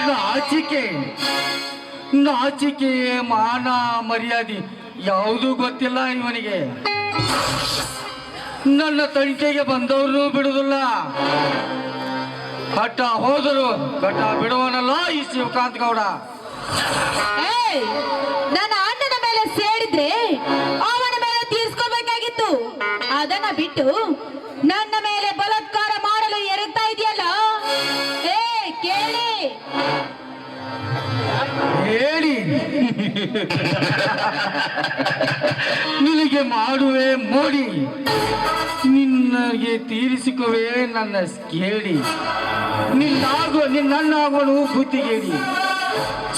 ನಾಚಿಕೆ ನಾಚಿಕೆ ಮಾನ ಮರ್ಯಾದೆ ಯಾವುದೂ ಗೊತ್ತಿಲ್ಲ ಇವನಿಗೆ. ನನ್ನ ತಂಟೆಗೆ ಬಂದವರು ಬಿಡುವುದಿಲ್ಲ. ಹಠ ಹೋದರು ಘಟ ಬಿಡುವನಲ್ಲ ಈ ಶಿವಕಾಂತ್ ಗೌಡ. ನನ್ನ ಅಣ್ಣನ ಮೇಲೆ ಸೇರಿದ್ರೆ ಅವನ ಮೇಲೆ ತೀರ್ಸ್ಕೋಬೇಕಾಗಿತ್ತು. ಅದನ್ನ ಬಿಟ್ಟು ನನ್ನ ಮೇಲೆ ಬಲಾತ್ಕಾರ ಮಾಡಲು ಎರಗ್ತಾ ಇದೆಯಲ್ಲ. ಕೇಳಿ ಹೇಳಿ ನಿನಗೆ ಮಾಡುವೆ ಮೋಡಿ, ನಿನ್ನಗೆ ತೀರಿಸಿಕುವೆ ನನ್ನ ಕೇಳಿ. ನಿನ್ನಣ್ಣಾಗೋನು ಬುದ್ಧಿಗೇಡಿ.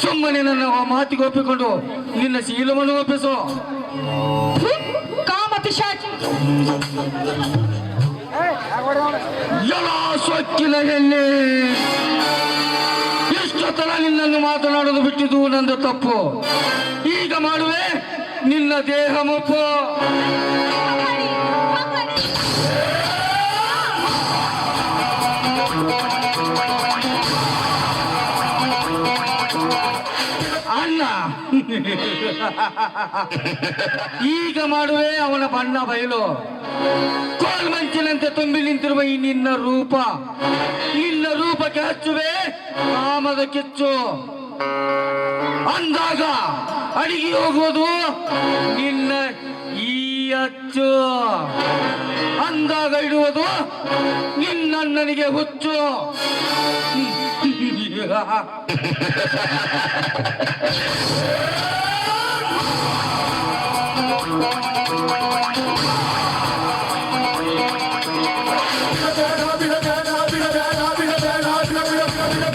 ಸುಮ್ಮನೆ ನನ್ನ ಮಾತಿಗೆ ಒಪ್ಪಿಕೊಂಡು ನಿನ್ನ ಶೀಲವನ್ನು ಒಪ್ಪಿಸು. ಕಾಮ ಪಿಶಾಚ ಎಲ್ಲ ಸೊಕ್ಕಿನ ಹೆಣ್ಣೆ, ಎಷ್ಟೊತ್ತನ ನಿನ್ನನ್ನು ಮಾತನಾಡೋದು ಬಿಟ್ಟಿದ್ದು ನಂದು ತಪ್ಪು. ಈಗ ಮಾಡುವೆ ನಿನ್ನ ದೇಹ ಮುಪ್ಪು. ಅಣ್ಣ ಈಗ ಮಾಡುವೆ ಅವನ ಬಣ್ಣ ಬಯಲು. ಕೋಲ್ಮಂಚಿನಂತೆ ತುಂಬಿ ನಿಂತಿರುವ ಈ ನಿನ್ನ ರೂಪಕ್ಕೆ ಹಚ್ಚುವೆ ಕಾಮದ ಕಿಚ್ಚು. ಅಂದಾಗ ಅಡಿಗೆ ಹೋಗುವುದು ನಿನ್ನ ಈ ಅಚ್ಚು. ಅಂದಾಗ ಇಡುವುದು ನಿನ್ನಣ್ಣನಿಗೆ ಹುಚ್ಚು.